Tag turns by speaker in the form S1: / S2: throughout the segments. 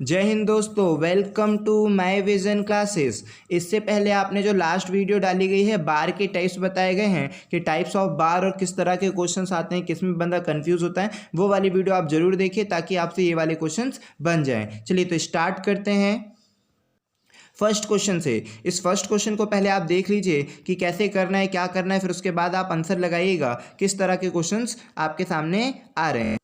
S1: जय हिंद दोस्तों, welcome to my vision classes. इससे पहले आपने जो लास्ट वीडियो डाली गई है, बार के टाइप्स बताए गए हैं कि टाइप्स ऑफ बार और किस तरह के क्वेश्चंस आते हैं, किस में बंदा कंफ्यूज होता है, वो वाली वीडियो आप जरूर देखिए ताकि आपसे ये वाले क्वेश्चंस बन जाएं। चलिए तो स्टार्ट करते हैं फर्स्ट क्वेश्चन से। इस फर्स्ट क्वेश्चन को पहले आप देख लीजिए कि कैसे करना है, क्या करना है, फिर उसके बाद आप आंसर लगाइएगा किस तरह के क्वेश्चंस आपके सामने आ रहे हैं।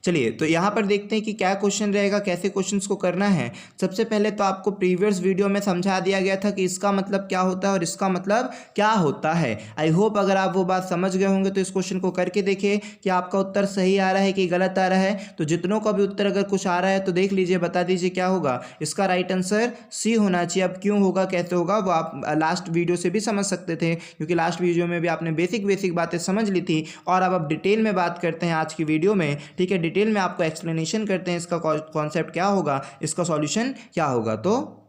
S1: चलिए तो यहाँ पर देखते हैं कि क्या क्वेश्चन रहेगा, कैसे क्वेश्चंस को करना है। सबसे पहले तो आपको प्रीवियस वीडियो में समझा दिया गया था कि इसका मतलब क्या होता है और इसका मतलब क्या होता है। आई होप अगर आप वो बात समझ गए होंगे तो इस क्वेश्चन को करके देखिए कि आपका उत्तर सही आ रहा है कि गलत आ रहा है। तो जितनों का भी उत्तर अगर कुछ आ रहा है तो देख लीजिए, बता दीजिए क्या होगा। इसका राइट आंसर सी होना चाहिए। अब क्यों होगा, कैसे होगा, वो आप लास्ट वीडियो से भी समझ सकते थे, क्योंकि लास्ट वीडियो में भी आपने बेसिक बातें समझ ली थी। और अब डिटेल में बात करते हैं आज की वीडियो में, ठीक है। डिटेल में आपको एक्सप्लेनेशन करते हैं इसका कॉन्सेप्ट क्या होगा, इसका सॉल्यूशन क्या होगा। तो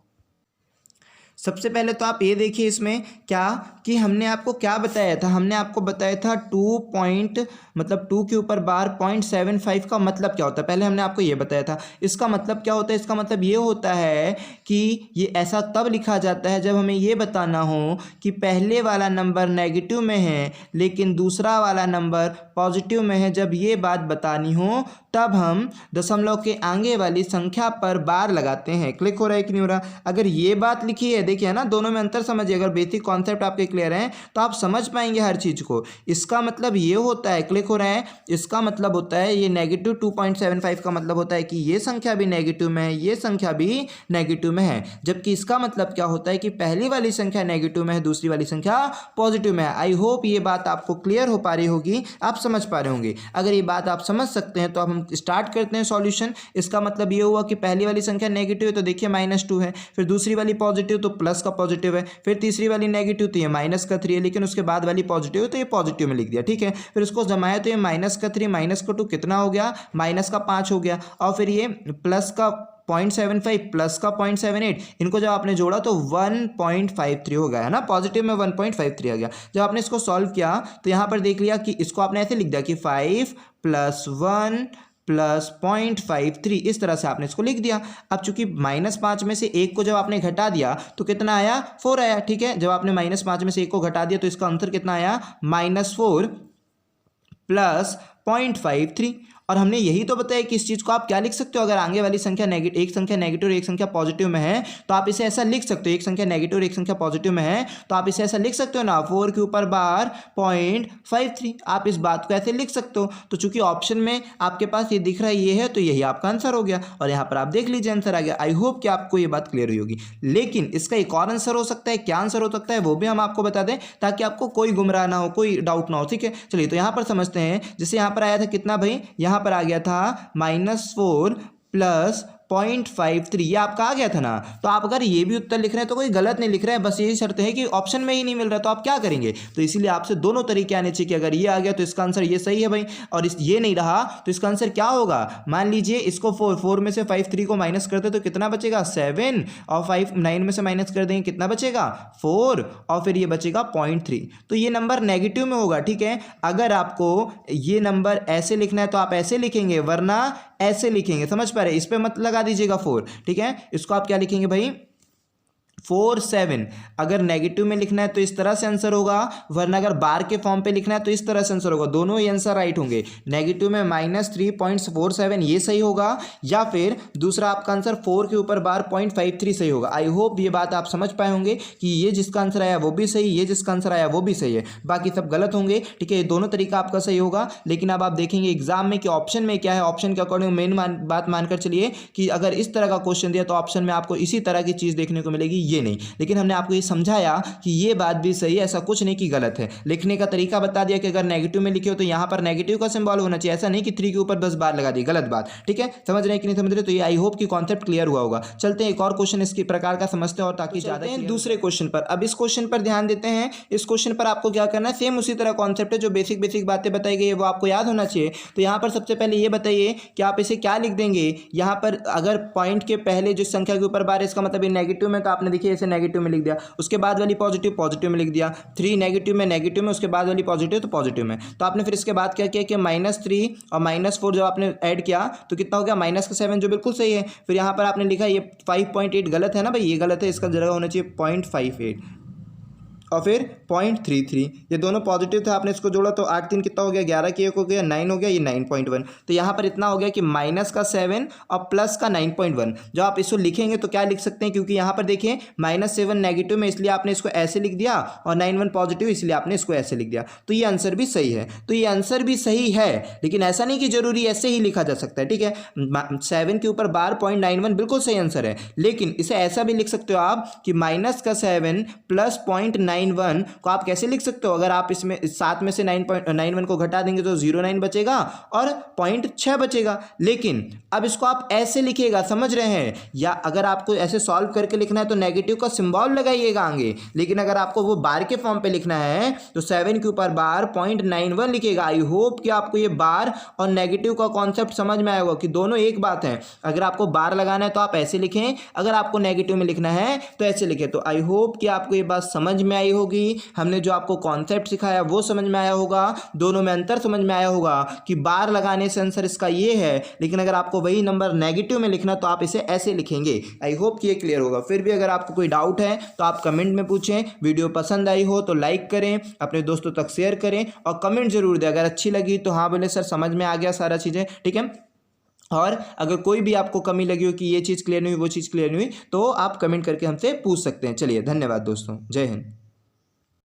S1: सबसे पहले तो आप ये देखिए इसमें क्या कि हमने आपको क्या बताया था। हमने आपको बताया था 2 के ऊपर बार 0.75 का मतलब क्या होता है। पहले हमने आपको ये बताया था। इसका मतलब क्या होता है, इसका मतलब ये होता है कि ये ऐसा तब लिखा जाता है जब हमें ये बताना हो कि पहले वाला नंबर नेगेटिव में है लेकिन दूसरा वाला नंबर पॉजिटिव में है। जब ये बात बतानी हो तब हम दशमलव के आगे वाली संख्या पर बार लगाते हैं। क्लिक हो रहा है कि नहीं हो रहा। अगर ये बात लिखी है, देखिए ना, दोनों में अंतर समझिए। अगर बेसिक कॉन्सेप्ट आपके क्लियर हैं तो आप समझ पाएंगे हर चीज को। इसका मतलब ये होता है, क्लिक हो रहा है, इसका मतलब होता है ये नेगेटिव 2.75 का मतलब होता है कि ये संख्या भी नेगेटिव में है, ये संख्या भी नेगेटिव में है। जबकि इसका मतलब क्या होता है कि पहली वाली संख्या नेगेटिव में है, दूसरी वाली संख्या पॉजिटिव में है। आई होप ये बात आपको क्लियर हो पा रही होगी, आप समझ पा रहे होंगे। अगर ये बात आप समझ सकते हैं तो अब हम स्टार्ट करते हैं सॉल्यूशन। इसका मतलब ये हुआ कि पहली वाली संख्या नेगेटिव है तो देखिए -2 है, फिर दूसरी वाली पॉजिटिव तो प्लस का पॉजिटिव है, फिर तीसरी वाली नेगेटिव तो ये -3 है, लेकिन उसके बाद वाली पॉजिटिव है तो ये पॉजिटिव में लिख दिया, ठीक है। फिर उसको जमाया तो ये -3 -2 कितना हो गया, -5 हो गया। और फिर ये प्लस का 0.75 प्लस का 0.78, इनको जब आपने जोड़ा तो 1.53 हो गया, है ना। पॉजिटिव में 1.53 आ गया। जब आपने इसको सॉल्व किया तो यहाँ पर देख लिया कि इसको आपने ऐसे लिख दिया कि 5 + 1 + 0.53, इस तरह से आपने इसको लिख दिया। अब चूंकि -5 में से 1 को जब आपने घटा दिया तो कितना आया, 4 आया, ठीक है। जब आपने -5 में से 1 को घटा दिया तो इसका आंसर कितना आया, -4 + 0.53। और हमने यही तो बताया कि इस चीज को आप क्या लिख सकते हो। अगर आगे वाली संख्या एक संख्या नेगेटिव और एक संख्या पॉजिटिव में है तो आप इसे ऐसा लिख सकते हो। एक संख्या नेगेटिव और एक संख्या पॉजिटिव में है तो आप इसे ऐसा लिख सकते हो ना, 4 के ऊपर बार 0.53, आप इस बात को ऐसे लिख सकते हो। तो चूंकि ऑप्शन में आपके पास ये दिख रहा है, ये है, तो यही आपका आंसर हो गया। और यहाँ पर आप देख लीजिए आंसर आ गया। आई होप कि आपको ये बात क्लियर हुई होगी। लेकिन इसका एक और आंसर हो सकता है। क्या आंसर हो सकता है वो भी हम आपको बता दें ताकि आपको कोई गुमराह ना हो, कोई डाउट ना हो, ठीक है। चलिए तो यहाँ पर समझते हैं। जैसे यहाँ पर आया था कितना भाई, यहाँ पर आ गया था -4 + 0.53, ये आपका आ गया था ना। तो आप अगर ये भी उत्तर लिख रहे हैं तो कोई गलत नहीं लिख रहे हैं, बस यही शर्त है कि ऑप्शन में ही नहीं मिल रहा तो आप क्या करेंगे। तो इसीलिए आपसे दोनों तरीके आने चाहिए कि अगर ये आ गया तो इसका आंसर ये सही है भाई, और ये नहीं रहा तो इसका आंसर क्या होगा। मान लीजिए इसको 4 में से 5 3 को माइनस करते तो कितना बचेगा, 7, और 5 9 में से माइनस कर देंगे कितना बचेगा, 4, और फिर ये बचेगा 0.3। तो ये नंबर नेगेटिव में होगा, ठीक है। अगर आपको ये नंबर ऐसे लिखना है तो आप ऐसे लिखेंगे, वरना ऐसे लिखेंगे। समझ पा रहे, इस पे मत लगा दीजिएगा 4, ठीक है। इसको आप क्या लिखेंगे भाई, 4 7। अगर नेगेटिव में लिखना है तो इस तरह से आंसर होगा, वरना अगर बार के फॉर्म पे लिखना है तो इस तरह से आंसर होगा। दोनों ही आंसर राइट होंगे। नेगेटिव में -3.47 ये सही होगा, या फिर दूसरा आपका आंसर 4 के ऊपर बार 0.53 सही होगा। आई होप ये बात आप समझ पाए होंगे कि ये जिसका आंसर आया वो भी सही, ये जिसका आंसर आया वो भी सही है, बाकी सब गलत होंगे, ठीक है। ये दोनों तरीका आपका सही होगा। लेकिन अब आप देखेंगे एग्जाम में कि ऑप्शन में क्या है। ऑप्शन के अकॉर्डिंग मेन बात मानकर चलिए कि अगर इस तरह का क्वेश्चन दिया तो ऑप्शन में आपको इसी तरह की चीज देखने को मिलेगी, ये नहीं। लेकिन हमने आपको ये समझाया कि ये बात भी सही है, ऐसा कुछ नहीं कि गलत है। लिखने का तरीका बता दिया कि अगर नेगेटिव में लिखे हो तो यहाँ पर नेगेटिव का सिंबल होना चाहिए, ऐसा नहीं कि 3 के ऊपर 10 बार लगा दी, गलत बात, ठीक है। समझ रहे हैं कि नहीं समझ रहे। तो ये आई होप कि कॉन्सेप्ट क्लियर हुआ होगा। चलते हैं एक और क्वेश्चन इस प्रकार का समझते हैं और ताकि ज्यादा दूसरे क्वेश्चन पर। अब इस क्वेश्चन पर ध्यान देते हैं। इस क्वेश्चन पर आपको क्या करना है, सेम उसी तरह कॉन्सेप्ट है, जो बेसिक बातें बताई गई है वो आपको याद होना चाहिए। तो यहाँ पर सबसे पहले ये बताइए कि आप इसे क्या लिख देंगे। यहाँ पर अगर पॉइंट के पहले जो संख्या के ऊपर बार है, इसका मतलब ये नेगेटिव में, तो आपने देखिए देखिए इसे नेगेटिव में लिख दिया, उसके बाद वाली पॉजिटिव पॉजिटिव में लिख दिया, 3 नेगेटिव में, उसके बाद वाली पॉजिटिव तो पॉजिटिव में। तो आपने फिर इसके बाद क्या किया कि -3 और -4 जब आपने ऐड किया तो कितना हो गया -7, जो बिल्कुल सही है। फिर यहाँ पर आपने लिखा ये 5.8 गलत है ना भाई, ये गलत है, इसका जगह होना चाहिए 0.58 और फिर 0.33, ये दोनों पॉजिटिव थे, आपने इसको जोड़ा तो 8 3 कितना हो गया, 11 की 1 हो गया, 9 हो गया, ये 9.1। तो यहाँ पर इतना हो गया कि -7 और प्लस का 9.1। जब आप इसको लिखेंगे तो क्या लिख सकते हैं, क्योंकि यहाँ पर देखिए -7 नेगेटिव में, इसलिए आपने इसको ऐसे लिख दिया, और 9.1 पॉजिटिव, इसलिए आपने इसको ऐसे लिख दिया। तो ये आंसर भी सही है, तो ये आंसर भी सही है, लेकिन ऐसा नहीं कि जरूरी ऐसे ही लिखा जा सकता है, ठीक है। 7 के ऊपर बार 0.91 बिल्कुल सही आंसर है, लेकिन इसे ऐसा भी लिख सकते हो आप कि -7 प्लस 0.91 को आप कैसे लिख सकते हो, अगर आप इसमें 7 में से 9.91 को घटा देंगे तो 0.9 बचेगा और 0.6 बचेगा। लेकिन अब इसको आप ऐसे लिखिएगा, समझ रहे हैं, या अगर आपको ऐसे सॉल्व करके लिखना है तो नेगेटिव का सिंबल लगाइएगा आगे, लेकिन अगर आपको वो बार के फॉर्म पे लिखना है तो 7 के ऊपर बार 0.91 लिखिएगा। आई होप कि आपको ये बार और नेगेटिव का कॉन्सेप्ट समझ में आएगा कि दोनों एक बात है। अगर आपको बार लगाना है तो आप ऐसे लिखें, अगर आपको नेगेटिव में लिखना है तो ऐसे लिखें। तो आई होप कि आपको ये बात समझ में आई होगी, हमने जो आपको कॉन्सेप्ट सिखाया वो समझ में आया होगा, दोनों में अंतर समझ में आया होगा कि बार लगाने से आंसर इसका ये है, लेकिन अगर आपको वही नंबर नेगेटिव में लिखना तो आप इसे ऐसे लिखेंगे। आई होप कि ये क्लियर होगा। फिर भी अगर आपको कोई डाउट है तो आप कमेंट में पूछें, वीडियो पसंद आई हो तो लाइक करें, अपने दोस्तों तक शेयर करें और कमेंट जरूर दें। अगर अच्छी लगी तो हाँ बोले सर समझ में आ गया सारा चीज़ें, ठीक है। और अगर कोई भी आपको कमी लगी हो कि ये चीज़ क्लियर नहीं हुई, वो चीज़ क्लियर नहीं हुई, तो आप कमेंट करके हमसे पूछ सकते हैं। चलिए धन्यवाद दोस्तों, जय हिंद।